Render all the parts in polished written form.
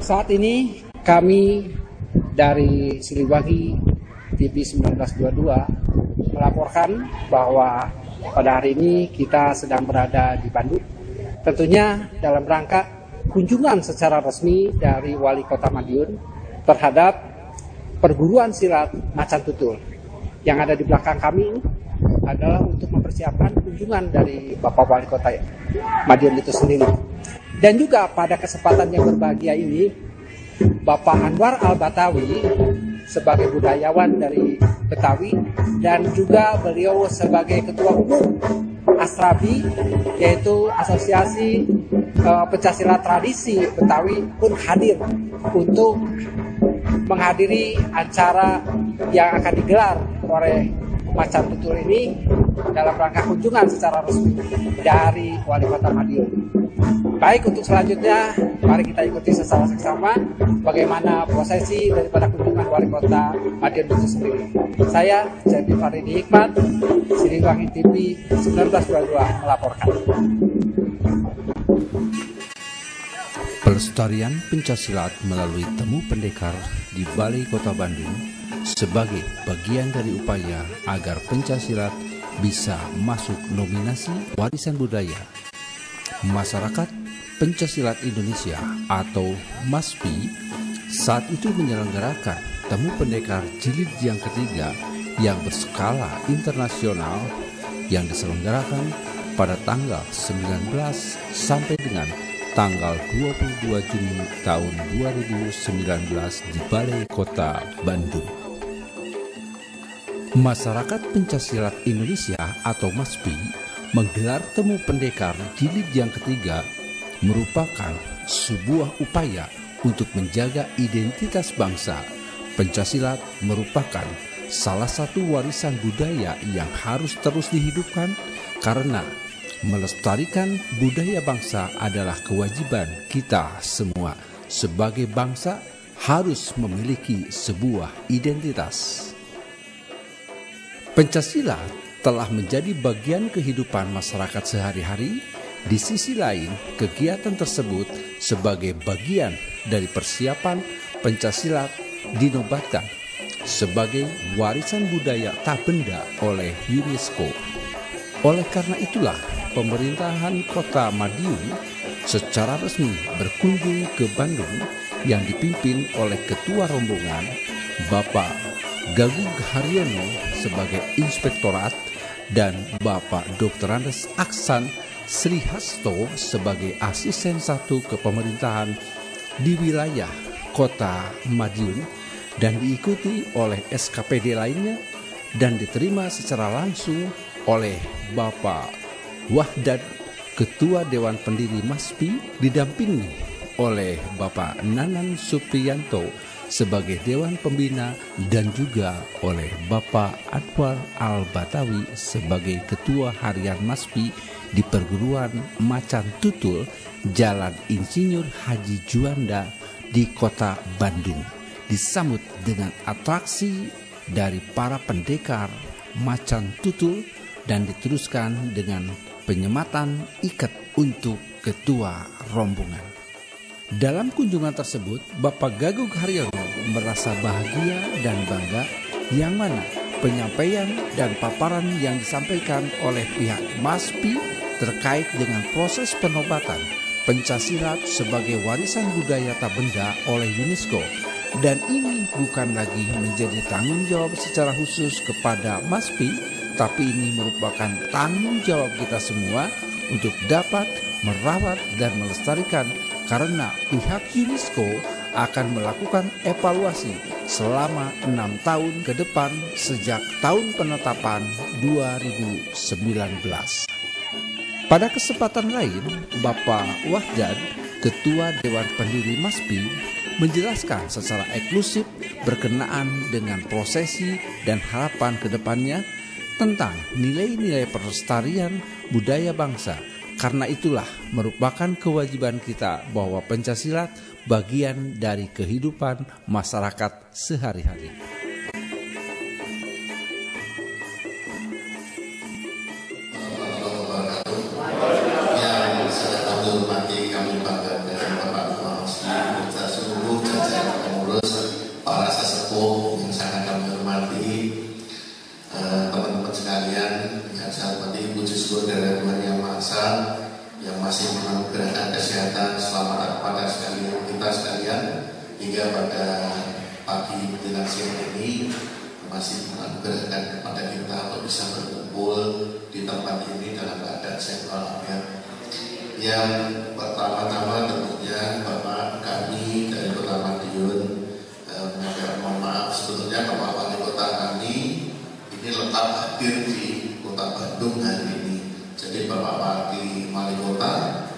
Saat ini kami dari Siliwangi TV 1922 melaporkan bahwa pada hari ini kita sedang berada di Bandung. Tentunya dalam rangka kunjungan secara resmi dari Wali Kota Madiun terhadap perguruan silat Macan Tutul. Yang ada di belakang kami adalah untuk mempersiapkan kunjungan dari Bapak Wali Kota Madiun itu sendiri. Dan juga pada kesempatan yang berbahagia ini, Bapak Anwar Al-Batawi sebagai budayawan dari Betawi dan juga beliau sebagai Ketua Umum Asrabi, yaitu Asosiasi Pencaksilat Tradisi Betawi, pun hadir untuk menghadiri acara yang akan digelar oleh Macan Tutul ini dalam rangka kunjungan secara resmi dari Wali Kota Madiun. Baik, untuk selanjutnya mari kita ikuti sesama-sama bagaimana prosesi daripada kunjungan Wali Kota Madiun itu sendiri. Saya Jadi Faridi Hikmat, Siliwangi TV 1922 melaporkan. Pelestarian pencaksilat melalui temu pendekar di Balai Kota Bandung sebagai bagian dari upaya agar pencaksilat bisa masuk nominasi warisan budaya. Masyarakat Pencaksilat Indonesia atau MASPI saat itu menyelenggarakan temu pendekar jilid yang ketiga yang berskala internasional yang diselenggarakan pada tanggal 19 sampai dengan tanggal 22 Juni tahun 2019 di Balai Kota Bandung. Masyarakat Pencaksilat Indonesia atau MASPI menggelar temu pendekar jilid yang ketiga merupakan sebuah upaya untuk menjaga identitas bangsa. Pencaksilat merupakan salah satu warisan budaya yang harus terus dihidupkan karena melestarikan budaya bangsa adalah kewajiban kita semua. Sebagai bangsa harus memiliki sebuah identitas. Pencaksilat telah menjadi bagian kehidupan masyarakat sehari-hari. Di sisi lain, kegiatan tersebut sebagai bagian dari persiapan pencaksilat dinobatkan sebagai warisan budaya tak benda oleh UNESCO. Oleh karena itulah, pemerintahan Kota Madiun secara resmi berkunjung ke Bandung yang dipimpin oleh Ketua Rombongan Bapak Gagug Haryono sebagai Inspektorat dan Bapak Dr. Andes Aksan Sri Hasto sebagai Asisten 1 Kepemerintahan di wilayah Kota Madiun dan diikuti oleh SKPD lainnya dan diterima secara langsung oleh Bapak Wahdad, Ketua Dewan Pendiri MASPI, didampingi oleh Bapak Nanan Supriyanto sebagai Dewan Pembina dan juga oleh Bapak Anwar Al-Batawi sebagai Ketua Harian MASPI di Perguruan Macan Tutul, Jalan Insinyur Haji Juanda di Kota Bandung. Disambut dengan atraksi dari para pendekar Macan Tutul dan diteruskan dengan penyematan ikat untuk Ketua Rombongan. Dalam kunjungan tersebut, Bapak Gagug Haryono merasa bahagia dan bangga yang mana penyampaian dan paparan yang disampaikan oleh pihak MASPI terkait dengan proses penobatan pencaksilat sebagai warisan budaya tak benda oleh UNESCO. Dan ini bukan lagi menjadi tanggung jawab secara khusus kepada MASPI, tapi ini merupakan tanggung jawab kita semua untuk dapat merawat dan melestarikan, karena pihak UNESCO akan melakukan evaluasi selama 6 tahun ke depan sejak tahun penetapan 2019. Pada kesempatan lain, Bapak Wahdad, Ketua Dewan Pendiri MASPI, menjelaskan secara eksklusif berkenaan dengan prosesi dan harapan ke depannya tentang nilai-nilai pelestarian budaya bangsa. Karena itulah merupakan kewajiban kita bahwa pencaksilat bagian dari kehidupan masyarakat sehari-hari. Yang saya hormati kami banggakan Bapak Kepala Staf Seluruh menganugerahkan kesehatan, keselamatan kepada kita sekalian, hingga pada pagi menjelang siang ini masih menganugerahkan kepada kita untuk bisa berkumpul di tempat ini dalam keadaan sehat walafiat. Yang pertama-tama tentunya Bapak kami dari Kota Madiun menyampaikan mohon maaf, sebetulnya Bapak Wali Kota kami ini letak hadir di Kota Bandung hari ini. Jadi Bapak Wali Kota,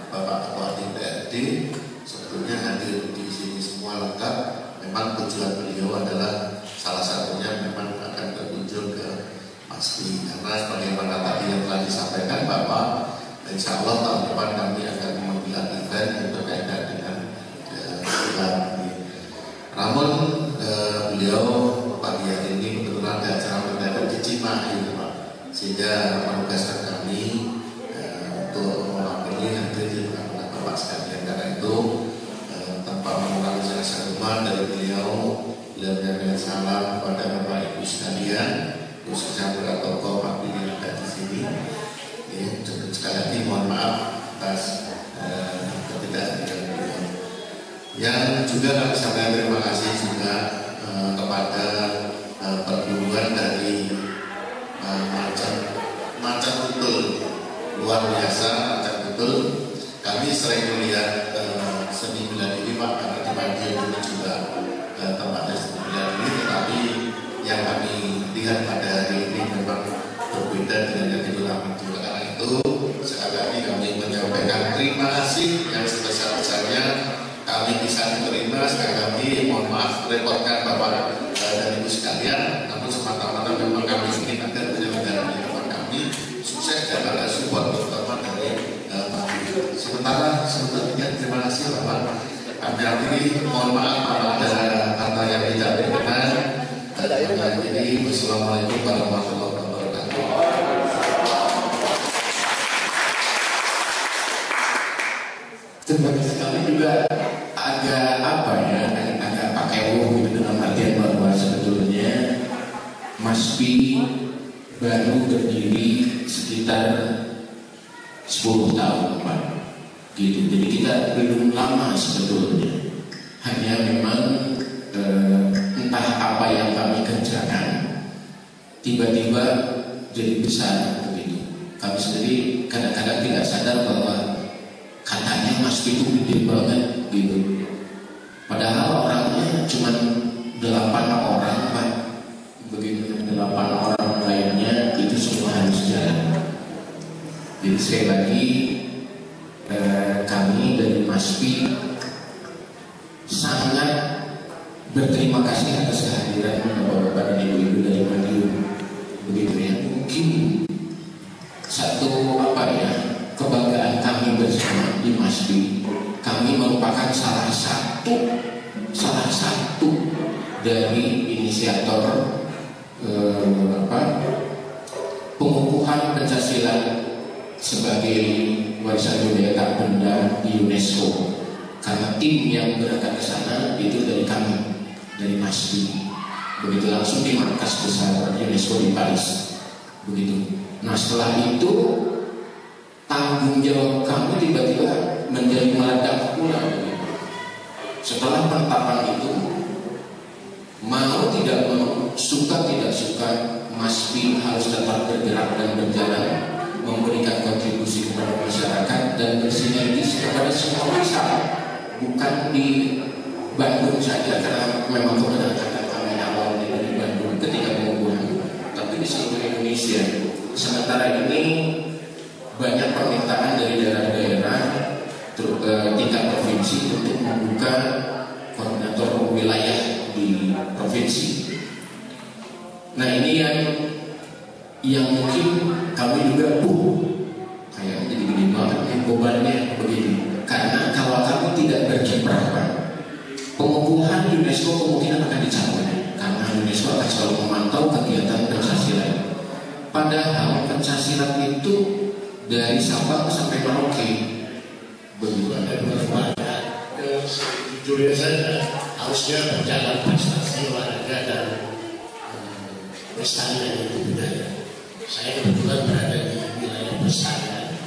Bapak Ketua DPRD sebetulnya hadir di sini semua lengkap. Memang tujuan beliau adalah salah satunya memang akan berkunjung ke Masbi, karena sebagaimana tadi yang telah disampaikan Bapak, insya Allah tahun depan kami akan menggelar event yang berkaitan dengan bulan ini. Namun beliau pagi hari ini kebetulan ada acara mendadak di Cimahi, Pak, sehingga menugaskan kami untuk mewakili hadir di tengah-tengah Bapak sekalian. Karena itu tanpa mengurangi rasa hormat dari beliau menyampaikan salam kepada Bapak Ibu sekalian, khususnya para tokoh Pak Bini yang ada di sini. Sekali lagi mohon maaf atas ketidakhadiran beliau. Yang juga kami sampaikan terima kasih juga kepada perguruan dari Macan Tutul, luar biasa Macan Tutul. Kami sering melihat seni bela diri Pak, karena di Madiun ini juga tempatnya seni bela diri, tetapi yang kami lihat pada hari ini memang berbeda dengan yang di Kota Madiun. Karena itu sekali lagi kami menyampaikan terima kasih yang sebesar-besarnya kami bisa diterima. Sekali lagi mohon maaf merepotkan Bapak dan Ibu sekalian, namun semata-mata memang kami ingin agar penyelenggara di tempat kami sukses dan ada support terutama dari Sementara terima kasih Bapak. Kami akhiri, mohon maaf kalau ada kata yang tidak berkenan. Jadi wassalamualaikum warahmatullahi wabarakatuh. Terima kasih. Kami juga agak pakai gitu dalam artian bahwa sebetulnya Masbi baru berdiri sekitar 10 tahun Pak, gitu. Jadi kita belum lama sebetulnya. Hanya memang entah apa yang kami kerjakan tiba-tiba jadi besar begitu. Kami sendiri kadang-kadang tidak sadar bahwa katanya Masbi itu gede banget gitu. Padahal orangnya cuma 8 orang Pak, begitu. 8 orang lainnya itu semua harus jalan. Jadi sekali lagi kami dari Masbi sangat berterima kasih atas kehadiran Bapak-bapak dan Ibu-ibu dari Madiun. Begitu ya. Mungkin satu kebanggaan kami bersama di Masbi, kami merupakan salah satu dari inisiator pengukuhan Pancasila sebagai warisan budaya tak benda di UNESCO. Karena tim yang berangkat ke sana itu dari kami, dari Masbi. Begitu langsung di markas besar UNESCO di Paris. Begitu. Nah setelah itu tanggung jawab kami tiba-tiba menjadi meledak pula. Setelah penetapan itu, mau tidak mau, suka tidak suka, Masbi harus tetap bergerak dan berjalan, memberikan kontribusi kepada masyarakat dan bersinergis kepada semua masyarakat, bukan di Bandung saja, karena memang keberangkatan kami awal dari Bandung ketika pengukuhan, tapi di seluruh Indonesia. Sementara ini banyak permintaan dari daerah-daerah tingkat provinsi untuk membuka koordinator wilayah di provinsi. Nah ini yang mungkin kami juga kayak jadi gede banget bebannya begini. Karena kalau kami tidak berkiprah Pak, pengukuhan UNESCO kemungkinan akan dicapai, karena UNESCO akan selalu memantau kegiatan Pancasila. Padahal Pancasila itu dari Sabang sampai Merauke. Begitu ada berwarna. Sejujurnya saya harusnya berjalan prestasi olahraga dan pelestarian budaya. Saya kebetulan berada di wilayah pelestarian.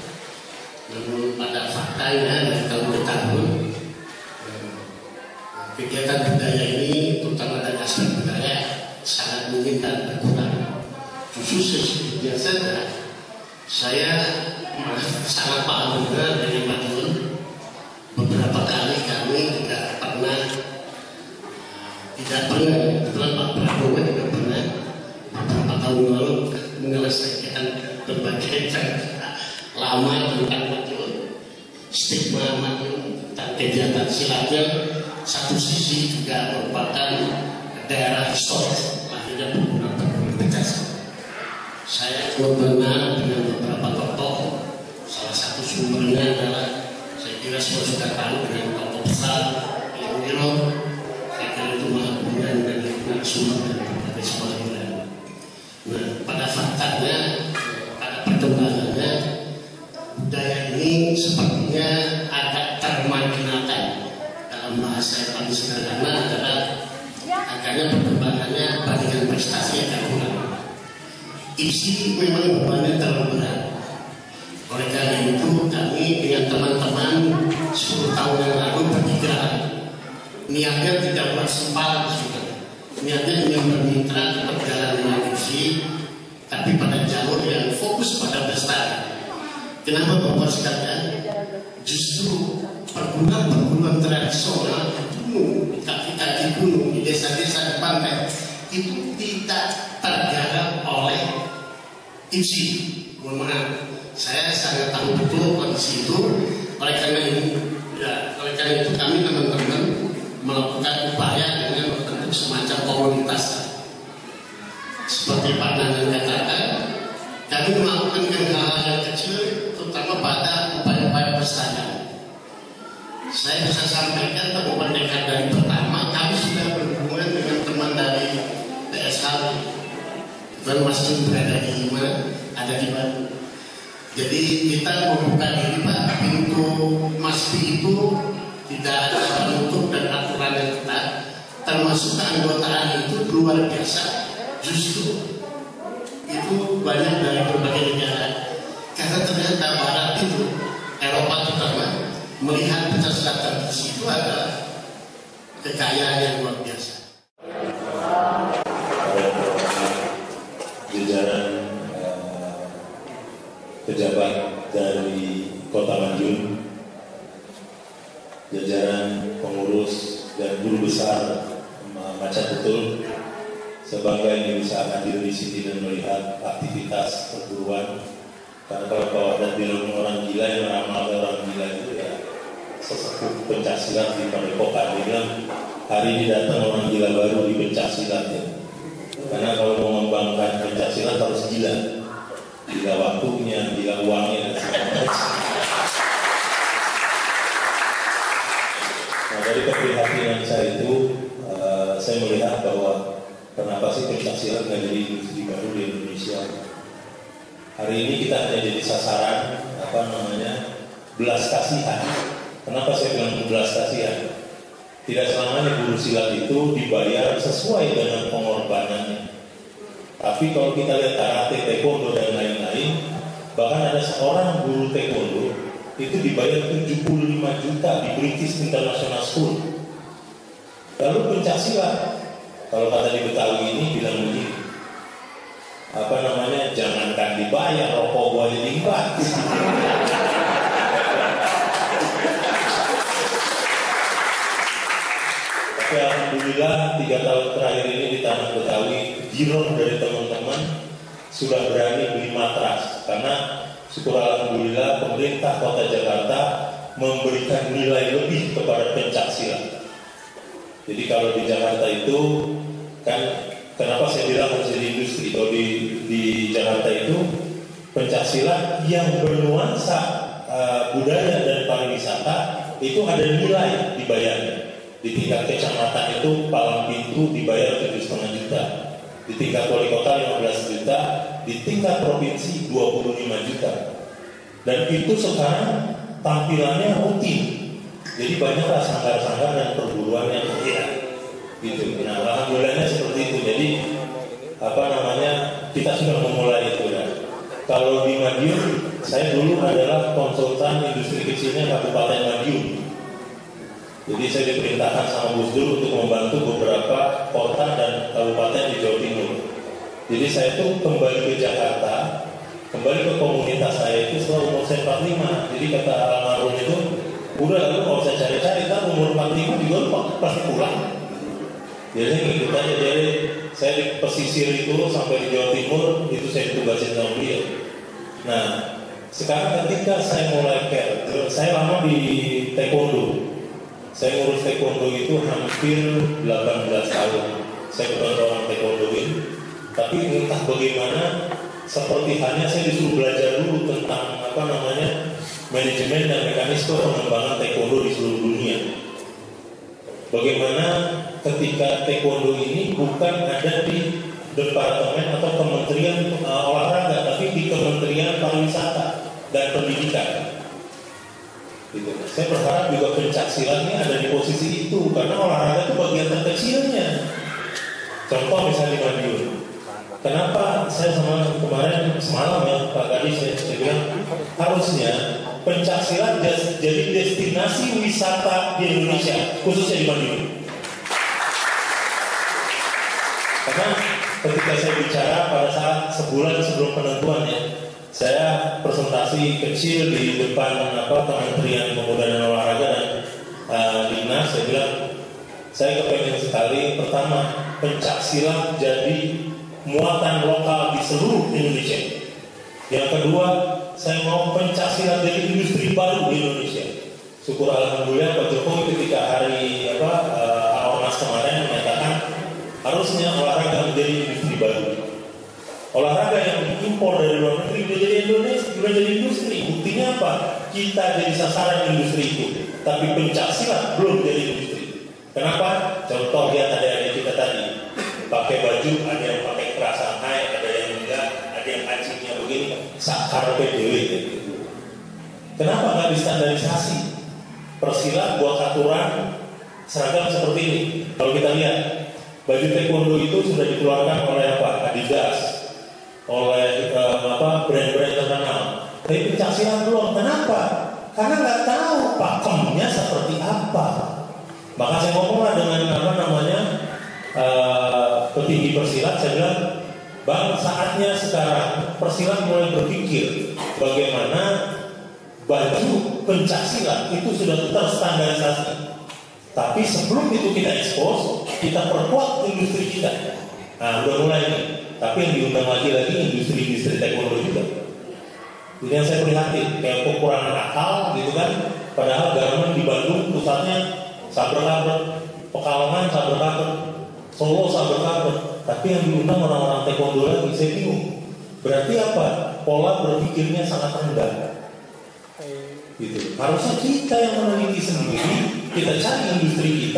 Namun pada fakta faktanya dari tahun ke tahun kegiatan budaya ini, terutama dari aspek budaya, sangat meningkat berkurang. Justru biasanya saya sangat paham benar dengan Pak Dun. Beberapa kali kami tidak pernah kebetulan Pak Prabowo juga pernah beberapa tahun lalu menyelesaikan berbagai lama tentang stigma tentang kegiatan silatnya. Satu sisi juga merupakan daerah historis lahirnya perguruan Pencak. Saya benar dengan beberapa tokoh. Salah satu sumbernya adalah, saya kira semua sudah tahu, dengan tokoh besar yang Wiro. Saya kira itu Mahabunan dan sumber dari berbagai sekolah budaya. Nah, pada faktanya, pada perkembangannya, budaya ini sepertinya agak termarginalkan. Dalam bahasa yang paling sederhana adalah agaknya perkembangannya bandingkan prestasi yang kurang. Isi memang bebannya terlalu berat. Oleh karena itu kami dengan teman-teman 10 tahun yang lalu berpikiran niatnya tidak buat sembarangan sudah. Niatnya ingin bermitra tetap jalan dengan isi, tapi pada jalur yang fokus pada prestasi. Kenapa Bapak sekalian? Justru perguruan tradisional gunung, di kaki-kaki gunung, di desa-desa di pantai itu tidak tergarap oleh IPSI. Mohon maaf, saya sangat tahu betul kondisi itu. Oleh karena itu kami teman-teman melakukan upaya dengan membentuk semacam komunitas. Seperti Pak Nanang katakan, kami melakukan hal-hal yang kecil, terutama pada upaya-upaya pelestarian. Saya bisa sampaikan temuan dekat dari pertama, kami sudah berhubungan dengan teman dari PSH dan Mas Jun berada di Lima, ada di Bandung. Jadi kita membuka diri Pak, pintu MASPI itu tidak ada penutup dan aturan yang ketat, termasuk keanggotaan itu luar biasa. Justru itu banyak dari berbagai negara, karena ternyata Barat itu, Eropa terutama, melihat Pencak tradisi itu adalah kekayaan yang luar biasa. Jajaran pejabat dari Kota Madiun, jajaran pengurus dan guru besar Macan Betul, sebagai yang bisa hadir di sini dan melihat aktivitas perguruan. Karena kalau ada bilang orang gila, yang ramal orang gila itu ya sesepuh pencaksilat di Padepokan. Dia bilang hari ini datang orang gila baru di pencaksilat ya. Karena kalau mau mengembangkan pencaksilat harus gila waktunya, gila uangnya dan segala macam. Nah, dari keprihatinan saya itu, saya melihat bahwa kenapa sih pencaksilat nggak jadi industri baru di Indonesia? Hari ini kita hanya jadi sasaran belas kasihan. Kenapa saya bilang belas kasihan? Tidak selamanya guru silat itu dibayar sesuai dengan pengorbanannya. Tapi kalau kita lihat karate, taekwondo dan lain-lain, bahkan ada seorang guru taekwondo itu dibayar 75 juta di British International School. Lalu pencaksilat, kalau kata di Betawi ini bilang begini, jangankan dibayar, rokok gua aja diimbat. Tapi alhamdulillah 3 tahun terakhir ini di Tanah Betawi, giroh dari teman-teman sudah berani beli matras. Karena syukur alhamdulillah pemerintah Kota Jakarta memberikan nilai lebih kepada pencaksilat. Jadi kalau di Jakarta itu kan, kenapa saya bilang harus jadi industri? Kalau di Jakarta itu pencaksilat yang bernuansa budaya dan pariwisata itu ada nilai dibayarnya. Di tingkat kecamatan itu palang pintu dibayar 7,5 juta, di tingkat wali kota 15 juta, di tingkat provinsi 25 juta. Dan itu sekarang tampilannya rutin. Jadi banyaklah sanggar-sanggar dan perguruan yang bergerak gitu. Nah, alhamdulillahnya seperti itu. Jadi kita sudah memulai itu. Kalau di Madiun, saya dulu adalah konsultan industri kecilnya Kabupaten Madiun. Jadi saya diperintahkan sama Gus Dur untuk membantu beberapa kota dan kabupaten di Jawa Timur. Jadi saya tuh kembali ke Jakarta, kembali ke komunitas saya itu setelah umur saya 45. Jadi kata almarhum itu, udah lalu nggak usah cari-cari, kan umur 45 juga lu pasti pulang. Jadi ngikut aja. Jadi saya di pesisir itu sampai di Jawa Timur itu saya ditugasin sama beliau. Nah, sekarang ketika saya mulai saya lama di taekwondo. Saya ngurus taekwondo itu hampir 18 tahun. Saya bukan orang taekwondoin, tapi entah bagaimana seperti halnya saya disuruh belajar dulu tentang manajemen dan mekanisme pengembangan taekwondo di seluruh dunia. Bagaimana ketika taekwondo ini bukan ada di departemen atau kementerian olahraga, tapi di Kementerian Pariwisata dan Pendidikan. Gitu. Saya berharap juga pencak silat ini ada di posisi itu, karena olahraga itu bagian terkecilnya. Contoh misalnya di Madiun. Kenapa saya semalam ya Pak Gadis saya bilang harusnya pencak silat jadi destinasi wisata di Indonesia, khususnya di Madiun. Karena ketika saya bicara pada saat sebulan sebelum penentuannya, saya presentasi kecil di depan Kementerian Pemuda dan Olahraga dan Dinas. Saya bilang saya kepengen sekali, pertama pencak silat jadi muatan lokal di seluruh Indonesia. Yang kedua, saya mau pencak silat jadi industri baru di Indonesia. Syukur alhamdulillah Pak Jokowi ketika hari Ormas kemarin menyatakan harusnya olahraga menjadi industri baru. Olahraga yang diimpor dari luar negeri sudah jadi industri. Buktinya apa? Kita jadi sasaran industri itu, tapi pencak silat belum jadi industri. Kenapa? Contoh lihat adik-adik kita tadi pakai baju, ada yang pakai kerasan naik, ada yang enggak, ada yang kancingnya begini, sakar PDW. Kenapa nggak distandarisasi? Persilat buat aturan seragam seperti ini. Kalau kita lihat baju taekwondo itu sudah dikeluarkan oleh Adidas, oleh brand-brand terkenal. Tapi pencak silat belum. Kenapa? Karena nggak tahu pakemnya seperti apa. Maka saya ngomonglah dengan petinggi persilat. Saya bilang, Bang, saatnya sekarang persilat mulai berpikir bagaimana baju pencak silat itu sudah terstandarisasi. Tapi sebelum itu kita ekspos, kita perkuat industri kita. Nah, udah mulai nih. Tapi yang diundang lagi industri taekwondo juga. Jadi yang saya prihatin, kayak kekurangan akal gitu kan. Padahal Garmen di Bandung pusatnya saber-saber, Pekalongan saber-saber, Solo saber-saber. Tapi yang diundang orang-orang taekwondo lagi, saya bingung. Berarti apa? Pola berpikirnya sangat rendah. Gitu. Harusnya kita yang meneliti sendiri, kita cari industri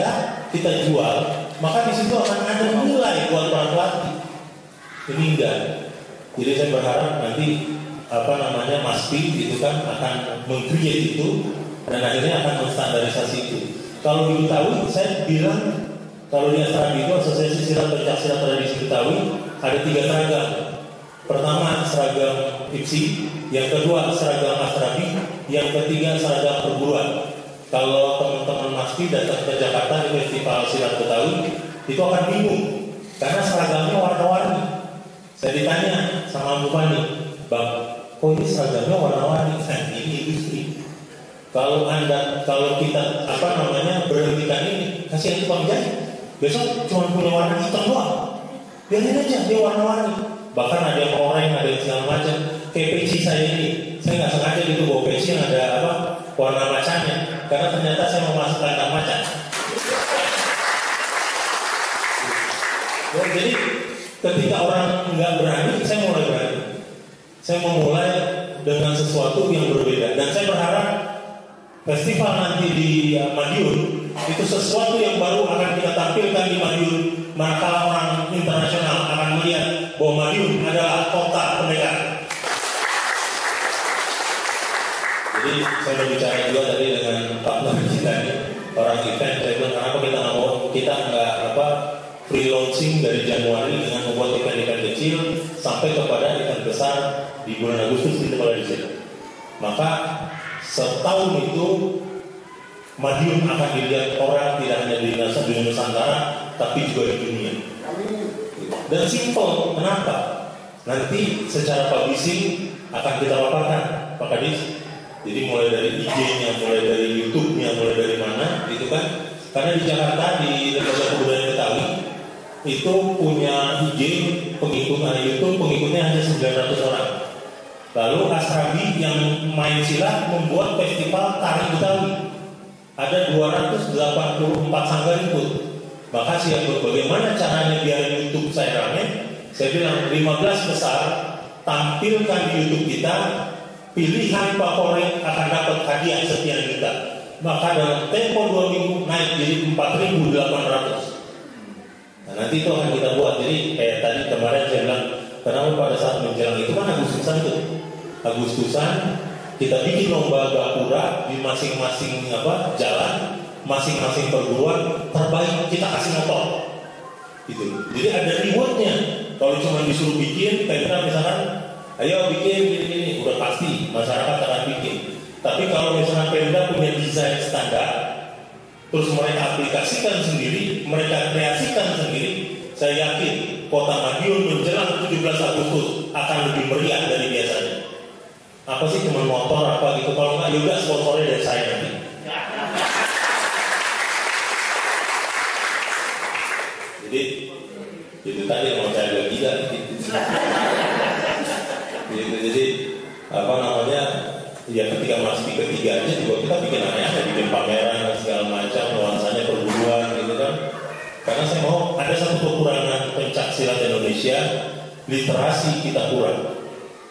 kita jual, maka di situ akan ada nilai buat para pelatih. Ini enggak. Jadi saya berharap nanti MASPI itu kan akan meng-create itu dan akhirnya akan menstandarisasi itu. Kalau di Betawi saya bilang, kalau di Asrabi itu Asosiasi Silat Pencak Silat Tradisi Betawi ada 3 seragam. Pertama seragam IPSI, yang kedua seragam Asrabi, yang ketiga seragam perguruan. Kalau teman-teman MASPI datang ke Jakarta di Festival Silat Betawi itu akan bingung karena seragamnya warna-warni. Saya ditanya sama Bupani, Bang, kok ini seragamnya warna-warni? Nah, ini industri. Kalau kita berhentikan ini, kasih itu Bang Jai. Besok cuma punya warna hitam doang. Biarin aja dia warna-warni. Bahkan ada yang oranye, ada yang segala macam. Kayak peci saya ini, saya nggak sengaja gitu bawa peci yang ada warna macannya. Karena ternyata saya mau masuk kandang macan. Jadi ketika orang nggak berani, saya mulai berani. Saya memulai dengan sesuatu yang berbeda. Dan saya berharap festival nanti di Madiun itu sesuatu yang baru akan kita tampilkan di Madiun. Maka orang internasional akan melihat bahwa Madiun adalah kota pendekar. Jadi saya berbicara juga tadi dengan Pak Menteri kita ini, orang event. Saya bilang kenapa kita nggak free launching dari Januari dengan membuat event-event kecil sampai kepada event besar di bulan Agustus di Malaysia. Maka setahun itu Madiun akan dilihat orang tidak hanya di Nusantara tapi juga di dunia. Dan simple, kenapa? Nanti secara publishing akan kita paparkan, Pak Kadis. Jadi mulai dari IG-nya, mulai dari YouTube-nya, mulai dari mana, gitu kan? Karena di Jakarta di Lembaga Kebudayaan Betawi itu punya IG pengikutnya YouTube, pengikutnya hanya 900 orang. Lalu Asrabi yang main silat membuat festival tari Betawi. Ada 284 sanggar ikut. Maka siapa bagaimana caranya biar YouTube saya rame? Saya bilang 15 besar tampilkan di YouTube kita, pilihan favorit akan dapat hadiah sekian juta. Maka dalam tempo 2 minggu naik jadi 4.800. Nah, nanti itu akan kita buat. Jadi kayak tadi kemarin saya bilang, kenapa pada saat menjelang itu kan Agustusan kita bikin lomba gapura di masing-masing jalan, masing-masing perguruan terbaik kita kasih motor. Gitu. Jadi ada rewardnya. Kalau cuma disuruh bikin, kayak misalkan, ayo bikin ini, udah pasti masyarakat akan bikin. Tapi kalau misalnya Pemda punya desain standar, terus mereka aplikasikan sendiri, mereka kreasikan sendiri, saya yakin Kota Madiun menjelang 17 Agustus akan lebih meriah dari biasanya. Apa sih cuma motor apa gitu? Kalau nggak juga sponsornya dari saya nanti. Jadi itu tadi yang mau saya bilang tidak. Jadi apa namanya? Ya ketika masuk ketiga aja juga kita bikin aneh-aneh, bikin pameran segala macam, nuansanya perguruan gitu kan. Karena saya mau ada satu kekurangan pencak silat Indonesia, literasi kita kurang.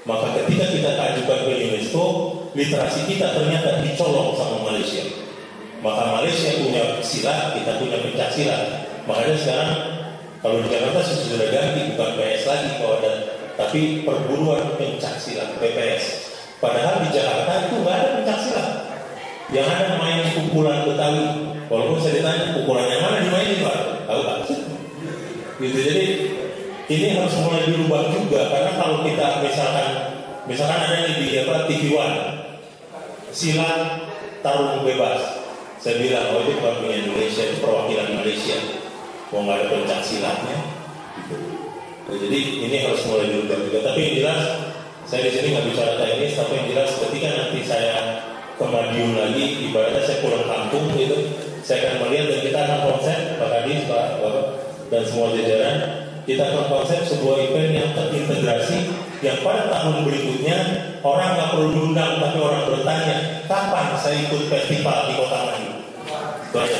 Maka ketika kita ajukan ke UNESCO, literasi kita ternyata dicolong sama Malaysia. Maka Malaysia punya silat, kita punya pencak silat. Makanya sekarang kalau di Jakarta sudah ganti, bukan PS lagi kalau ada, tapi perguruan pencak silat PPS. Padahal di Jakarta itu nggak ada pencak silat. Yang ada main pukulan Betawi. Walaupun saya ditanya pukulan yang mana dimainin Pak? Tahu tak? Gitu. Jadi ini harus mulai dirubah juga, karena kalau kita misalkan ada nih di TV One silat tarung bebas, saya bilang itu bukan punya Indonesia, itu perwakilan Malaysia, mau nggak ada pencak silatnya, gitu. Nah, jadi ini harus mulai dirubah juga. Tapi yang jelas saya di sini nggak bicara teknis, tapi yang jelas ketika nanti saya ke Madiun lagi, ibaratnya saya pulang kampung gitu, saya akan melihat dan kita akan konsep Pak Kadis, Pak Bapak dan semua jajaran. Kita akan konsep sebuah event yang terintegrasi, yang pada tahun berikutnya orang nggak perlu diundang, tapi orang bertanya, kapan saya ikut festival di Kota Madiun? Itu aja.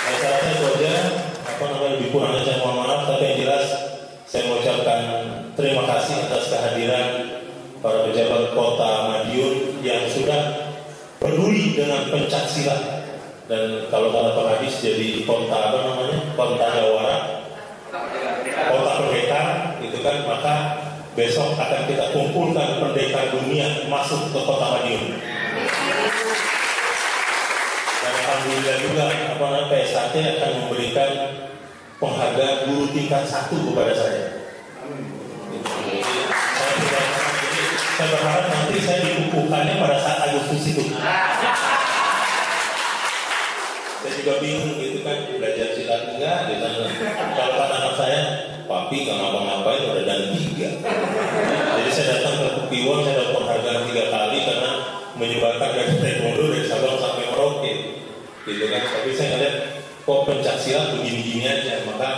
Saya rasa itu aja. Lebih kurangnya saya mohon maaf, tapi yang jelas saya mengucapkan terima kasih atas kehadiran para pejabat Kota Madiun yang sudah peduli dengan pencak silat. Dan kalau kata Pak Kadis jadi kota kota jawara, kota pendekar gitu kan, maka besok akan kita kumpulkan pendekar dunia masuk ke Kota Madiun. Dan alhamdulillah juga PSAT akan memberikan penghargaan guru tingkat 1 kepada saya. Saya berharap nanti saya dikukuhkannya pada saat Agustus itu. Saya juga bingung gitu kan, belajar silat enggak di sana. Kalau kata anak saya, papi nggak ngapa-ngapain udah dan 3. Jadi saya datang ke Kupiwon, saya dapat penghargaan 3 kali karena menyebarkan dari taekwondo dari Sabang sampai Merauke, gitu kan. Tapi saya ngeliat kok pencak silat begini-gini aja. Maka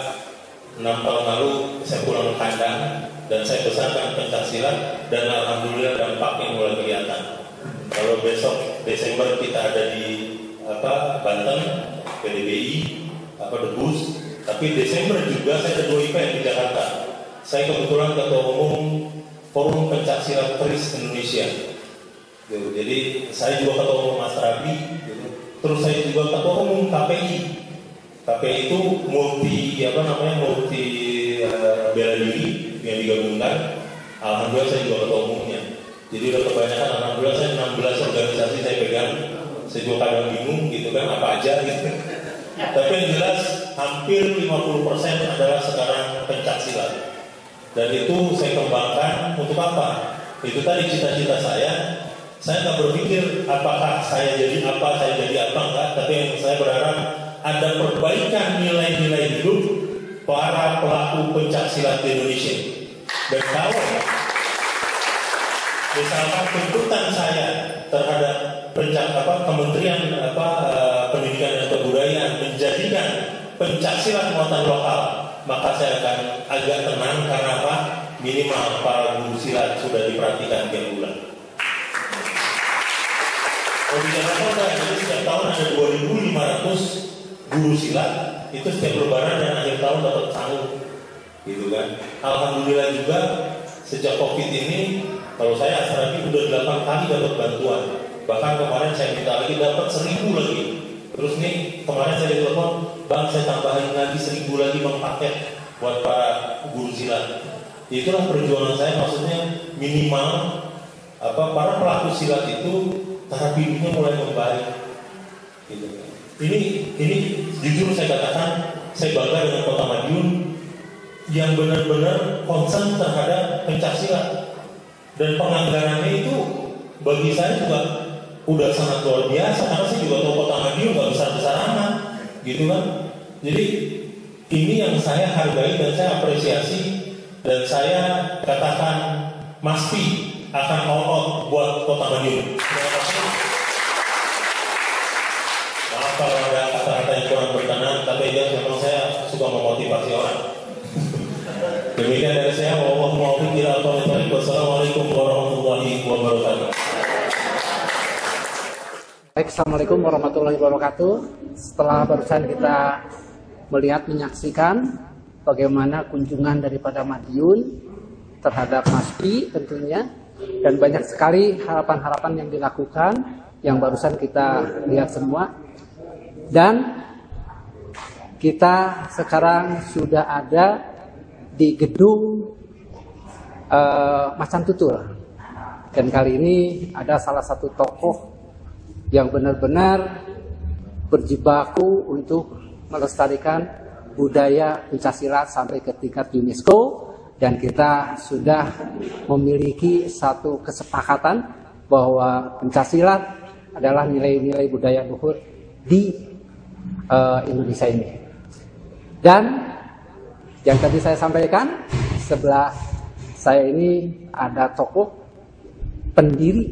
6 tahun lalu saya pulang ke kandang dan saya besarkan pencak silat dan alhamdulillah dampaknya mulai kelihatan. Kalau besok Desember kita ada di Banten, PDBI, Debus. Tapi Desember juga saya ada 2 event di Jakarta. Saya kebetulan ketua umum Forum Pencak Silat Keris Indonesia. Jadi saya juga ketua umum Asrabi. Terus saya juga ketua umum KPI. KPI itu multi bela diri yang digabungkan. Alhamdulillah saya juga ketua umumnya. Jadi udah kebanyakan, alhamdulillah saya 16 organisasi saya pegang. Saya juga kadang bingung gitu kan, apa aja gitu. Tapi yang jelas hampir 50% adalah sekarang pencak silat. Dan itu saya kembangkan untuk apa? Itu tadi cita-cita saya nggak berpikir apakah saya jadi apa, enggak, tapi yang saya berharap ada perbaikan nilai-nilai hidup para pelaku pencaksilat di Indonesia. Dan kalau misalkan tuntutan saya terhadap Kementerian Pendidikan dan Kebudayaan menjadikan pencaksilat muatan lokal, maka saya akan agak tenang karena apa? Minimal para guru silat sudah diperhatikan tiap bulan. Kalau di Jakarta jadi setiap tahun ada 2.500 guru silat, itu setiap lebaran dan akhir tahun dapat sangu, gitu kan? Alhamdulillah juga sejak COVID ini, kalau saya Asrafi udah 8 kali dapat bantuan. Bahkan kemarin saya minta lagi dapat 1.000 lagi. Terus nih kemarin saya ditelepon, Bang saya tambahin lagi 1.000 lagi Bang paket buat para guru silat. Itulah perjuangan saya, maksudnya minimal para pelaku silat itu taraf hidupnya mulai membaik. Gitu. Ini jujur saya katakan, saya bangga dengan Kota Madiun yang benar-benar concern terhadap pencaksilat, dan penganggarannya itu bagi saya juga udah sangat luar biasa, karena saya juga tahu Kota Madiun nggak besar-besar amat, gitu kan. Jadi ini yang saya hargai dan saya apresiasi, dan saya katakan MASPI akan all out buat Kota Madiun. Terima kasih. Maaf kalau ada kata-kata yang kurang berkenan, tapi ya memang saya suka memotivasi orang. Demikian dari saya. Wassalamualaikum warahmatullahi wabarakatuh. Baik, Assalamualaikum warahmatullahi wabarakatuh. Setelah barusan kita menyaksikan bagaimana kunjungan daripada Madiun terhadap MASPI tentunya, dan banyak sekali harapan-harapan yang dilakukan yang barusan kita lihat semua. Dan kita sekarang sudah ada di gedung Macan Tutul, dan kali ini ada salah satu tokoh yang benar-benar berjibaku untuk melestarikan budaya pencaksilat sampai ke tingkat UNESCO, dan kita sudah memiliki satu kesepakatan bahwa pencaksilat adalah nilai-nilai budaya luhur di Indonesia ini. Dan yang tadi saya sampaikan, sebelah saya ini ada tokoh pendiri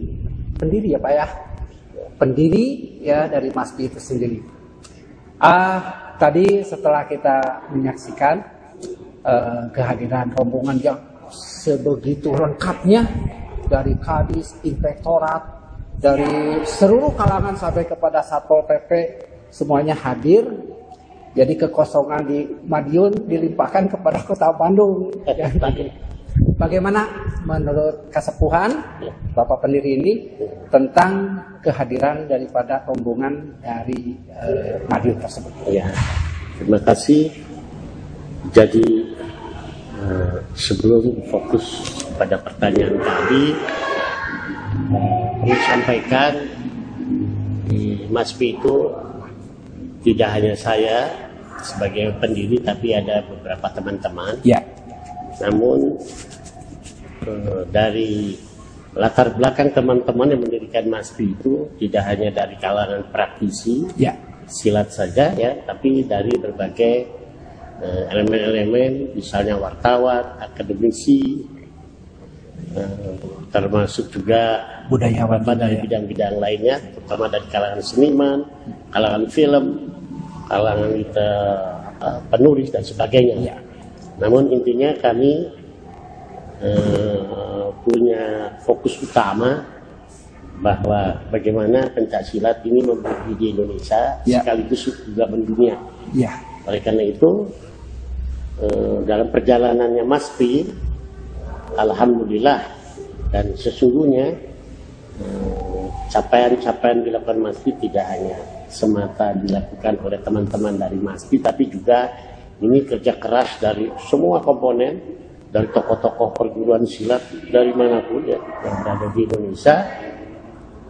ya Pak ya, pendiri ya dari MASPI itu sendiri. Tadi setelah kita menyaksikan kehadiran rombongan yang sebegitu lengkapnya dari Kadis, Inspektorat, dari seluruh kalangan sampai kepada Satpol PP, semuanya hadir. Jadi kekosongan di Madiun dilimpahkan kepada Kota Bandung. Ya, bagaimana menurut kesepuhan Bapak pendiri ini tentang kehadiran daripada rombongan dari Madiun tersebut? Ya, terima kasih. Jadi sebelum fokus pada pertanyaan tadi, perlu sampaikan di MASPI itu tidak hanya saya sebagai pendiri, tapi ada beberapa teman-teman. Ya. Namun dari latar belakang teman-teman yang mendirikan MASPI itu tidak hanya dari kalangan praktisi silat saja ya, tapi dari berbagai elemen-elemen, misalnya wartawan, akademisi, termasuk juga budayawan dari bidang-bidang lainnya, terutama dari kalangan seniman, kalangan film, kalangan penulis dan sebagainya. Ya. Namun intinya kami punya fokus utama bahwa bagaimana pencaksilat ini membuat di Indonesia sekaligus juga mendunia. Ya. Oleh karena itu dalam perjalanannya MASPI, alhamdulillah dan sesungguhnya capaian-capaian dilakukan MASPI tidak hanya semata dilakukan oleh teman-teman dari MASPI, tapi juga ini kerja keras dari semua komponen, dari tokoh-tokoh perguruan silat dari manapun ya yang berada di Indonesia.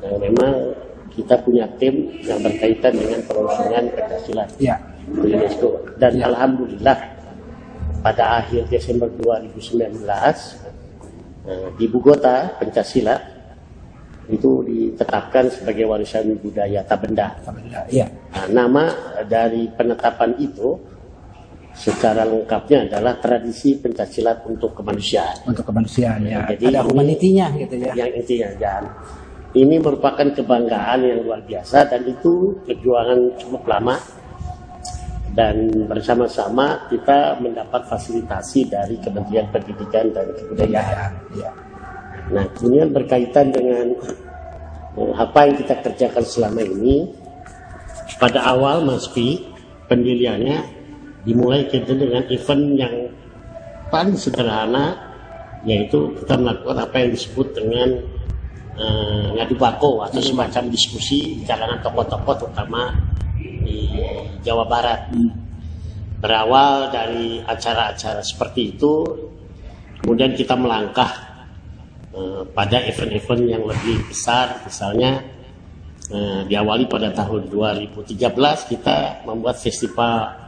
Yang memang kita punya tim yang berkaitan dengan pelaksanaan pencaksilat di UNESCO, dan alhamdulillah pada akhir Desember 2019 di Bogota Pencaksilat itu ditetapkan sebagai warisan budaya Tabenda. Ya. Nah, nama dari penetapan itu secara lengkapnya adalah Tradisi Pencaksilat untuk Kemanusiaan. Untuk kemanusiaan ya. Jadi ada humanitinya gitu ya. Yang intinya, dan ini merupakan kebanggaan yang luar biasa, dan itu perjuangan cukup lama, dan bersama-sama kita mendapat fasilitasi dari Kementerian Pendidikan dan Kebudayaan. Ya. Nah, kemudian berkaitan dengan apa yang kita kerjakan selama ini, pada awal MASPI pendiriannya dimulai kita dengan event yang paling sederhana, yaitu kita melakukan apa yang disebut dengan ngadu bako atau semacam diskusi di kalangan tokoh-tokoh terutama di Jawa Barat. Berawal dari acara-acara seperti itu, kemudian kita melangkah pada event-event yang lebih besar. Misalnya diawali pada tahun 2013 kita membuat festival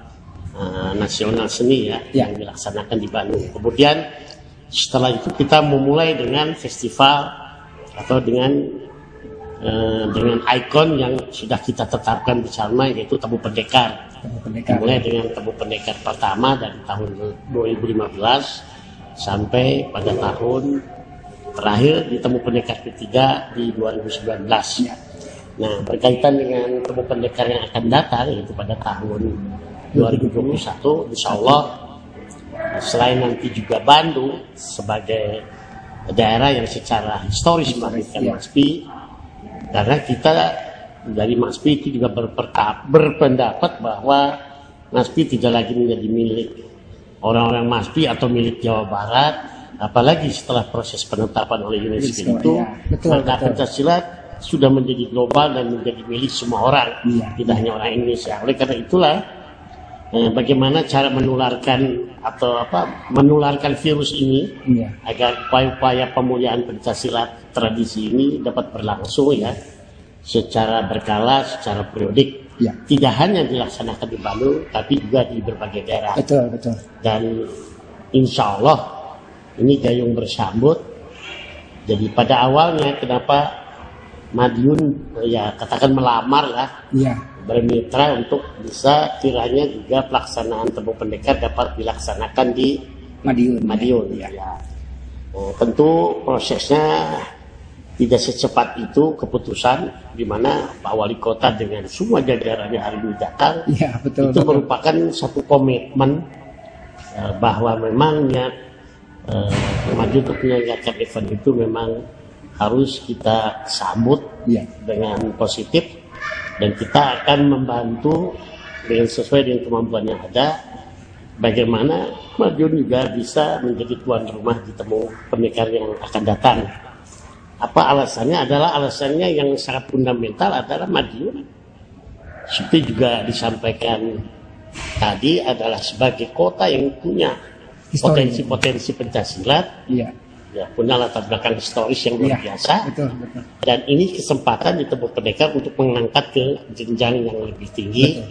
nasional seni yang dilaksanakan di Bandung. Kemudian setelah itu kita memulai dengan festival atau dengan ikon yang sudah kita tetapkan bersama, yaitu Temu Pendekar. Mulai dengan Temu Pendekar pertama dari tahun 2015 sampai pada tahun terakhir di Temu Pendekar ketiga di 2019. Nah, berkaitan dengan Temu Pendekar yang akan datang, yaitu pada tahun 2021, insya Allah, selain nanti juga Bandung sebagai daerah yang secara historis melahirkan MASPI, karena kita dari MASPI itu juga berpendapat bahwa MASPI tidak lagi menjadi milik orang-orang MASPI atau milik Jawa Barat, apalagi setelah proses penetapan oleh UNESCO itu, maka Pencaksilat sudah menjadi global dan menjadi milik semua orang, tidak hanya orang Indonesia. Oleh karena itulah, bagaimana cara menularkan virus ini agar upaya-upaya pemulihan Pencaksilat tradisi ini dapat berlangsung secara berkala, secara periodik, tidak hanya dilaksanakan di Bandung tapi juga di berbagai daerah. Betul. Dan insya Allah ini gayung bersambut. Jadi pada awalnya kenapa Madiun katakan melamar bermitra untuk bisa kiranya juga pelaksanaan Temu Pendekar dapat dilaksanakan di Madiun. Tentu prosesnya tidak secepat itu keputusan, di mana Pak Wali Kota dengan semua jajarannya hari ini datang. Itu merupakan satu komitmen bahwa memang Madiun untuk menyelenggarakan event itu memang harus kita sambut dengan positif, dan kita akan membantu dengan sesuai dengan kemampuan yang ada, bagaimana Madiun juga bisa menjadi tuan rumah di Temu Pendekar yang akan datang. Apa alasannya? Alasannya yang sangat fundamental adalah Madiun, seperti juga disampaikan tadi, adalah sebagai kota yang punya potensi-potensi Pencaksilat, punya latar belakang historis yang luar biasa. Betul. Dan ini kesempatan di Temu Pendekar untuk mengangkat ke jenjang yang lebih tinggi,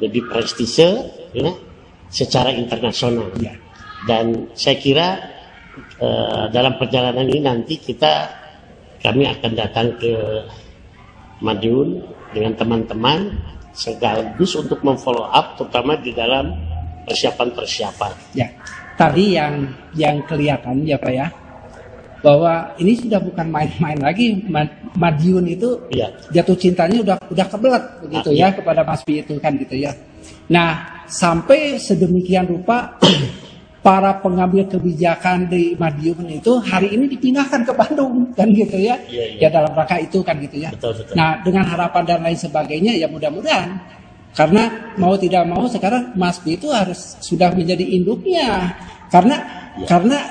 lebih prestise, secara internasional. Dan saya kira dalam perjalanan ini nanti kami akan datang ke Madiun dengan teman-teman sekaligus untuk memfollow up, terutama di dalam persiapan-persiapan. Tadi yang kelihatan Pak bahwa ini sudah bukan main-main lagi. Madiun itu jatuh cintanya udah kebelet begitu kepada MASPI itu kan gitu. Nah, sampai sedemikian rupa para pengambil kebijakan di Madiun itu hari ini dipindahkan ke Bandung kan gitu ya dalam rangka itu kan gitu Betul. Nah, dengan harapan dan lain sebagainya, mudah-mudahan, karena mau tidak mau sekarang MASPI itu harus sudah menjadi induknya, karena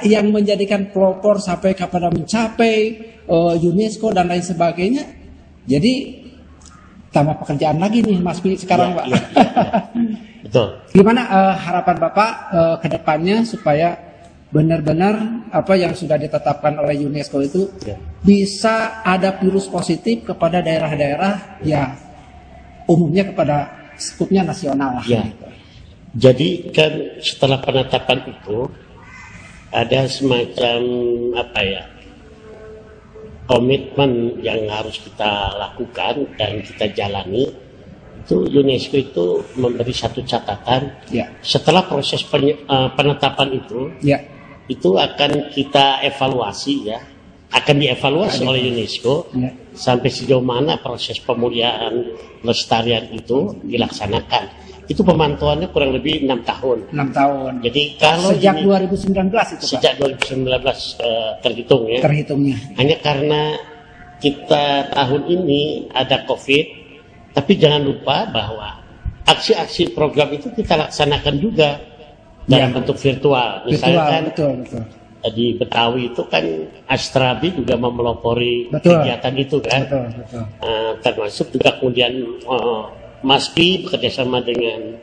yang menjadikan pelopor sampai kepada mencapai UNESCO dan lain sebagainya. Jadi tambah pekerjaan lagi nih MASPI sekarang, Pak. Betul. Gimana harapan Bapak ke depannya supaya benar-benar apa yang sudah ditetapkan oleh UNESCO itu bisa ada virus positif kepada daerah-daerah umumnya kepada skupnya nasional lah. Jadi kan setelah penetapan itu ada semacam komitmen yang harus kita lakukan dan kita jalani. Itu UNESCO itu memberi satu catatan. Setelah proses penetapan itu, itu akan kita evaluasi akan dievaluasi oleh UNESCO sampai sejauh mana proses pemulihan pelestarian itu dilaksanakan. Itu pemantauannya kurang lebih 6 tahun. 6 tahun. Jadi kalau sejak 2019 itu, Pak? Sejak 2019 terhitung ya. Terhitungnya. Hanya karena kita tahun ini ada COVID, tapi jangan lupa bahwa aksi-aksi program itu kita laksanakan juga dalam bentuk virtual. Misalkan betul. Di Betawi itu kan Astrabi juga memelopori kegiatan itu kan. Betul. Termasuk juga kemudian MASPI bekerjasama dengan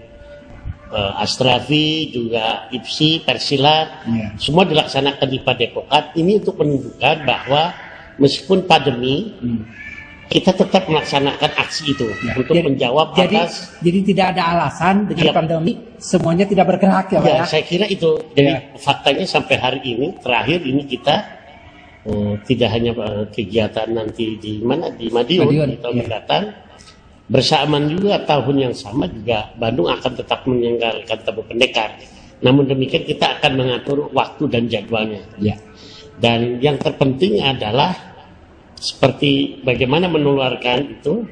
Astravi, juga IPSI, Persilat, semua dilaksanakan di Padepokan. Ini untuk menunjukkan bahwa meskipun pandemi, kita tetap melaksanakan aksi itu untuk menjawab atas. Jadi tidak ada alasan dengan pandemi semuanya tidak bergerak ya, Pak? Saya kira itu. Jadi faktanya sampai hari ini, terakhir ini kita tidak hanya kegiatan nanti di Madiun di tahun mendatang. Bersamaan juga tahun yang sama juga Bandung akan tetap menyelenggarakan Tebu Pendekar. Namun demikian kita akan mengatur waktu dan jadwalnya. Dan yang terpenting adalah seperti bagaimana menularkan itu,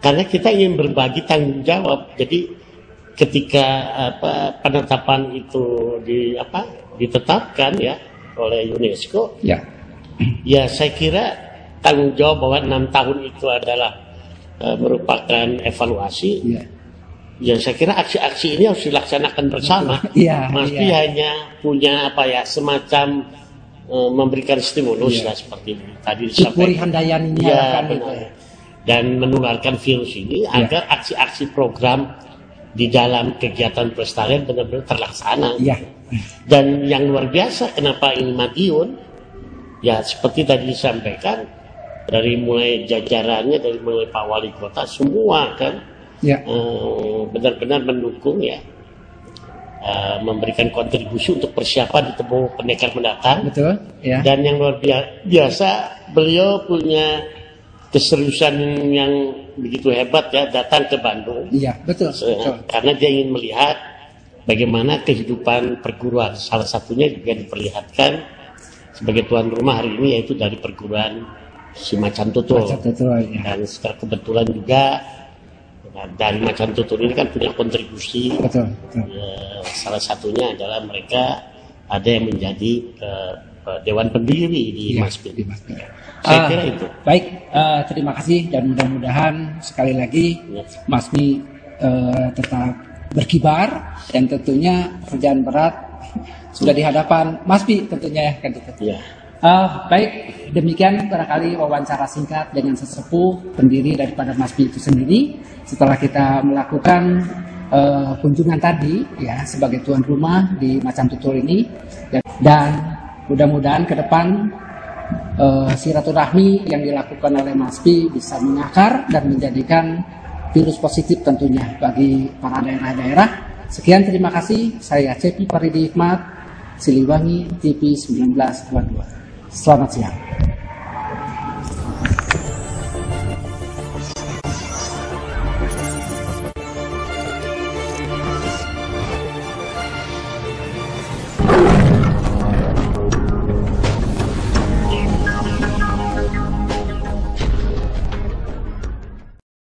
karena kita ingin berbagi tanggung jawab. Jadi ketika penetapan itu ditetapkan oleh UNESCO, ya saya kira tanggung jawab bahwa 6 tahun itu adalah merupakan evaluasi. Ya saya kira aksi-aksi ini harus dilaksanakan bersama. Mesti hanya punya semacam memberikan stimulus seperti tadi disampaikan. Dan menularkan virus ini agar aksi-aksi program di dalam kegiatan pelestarian benar-benar terlaksana. Dan yang luar biasa kenapa ini Madiun, ya seperti tadi disampaikan, dari mulai jajarannya, dari mulai Pak Wali Kota, semua kan benar-benar mendukung memberikan kontribusi untuk persiapan di Tebu Pendekar mendatang. Dan yang luar biasa, beliau punya keseriusan yang begitu hebat datang ke Bandung. Karena dia ingin melihat bagaimana kehidupan perguruan. Salah satunya juga diperlihatkan sebagai tuan rumah hari ini, yaitu dari perguruan si Macan Tutul. Dan secara kebetulan juga dari Macan Tutul ini kan punya kontribusi. Salah satunya adalah mereka ada yang menjadi Dewan Pendiri di MASPI. Saya kira itu. Baik, terima kasih dan mudah-mudahan sekali lagi MASPI tetap berkibar dan tentunya pekerjaan berat sudah di hadapan MASPI tentunya ya. Baik, demikian barangkali wawancara singkat dengan sesepuh pendiri daripada MASPI itu sendiri. Setelah kita melakukan kunjungan tadi sebagai tuan rumah di Macan Tutul ini, dan mudah-mudahan ke depan silaturahmi yang dilakukan oleh MASPI bisa mengakar dan menjadikan virus positif tentunya bagi para daerah-daerah. Sekian, terima kasih. Saya Cepi Paridi Hikmat, Siliwangi TV 1922. Selamat siang.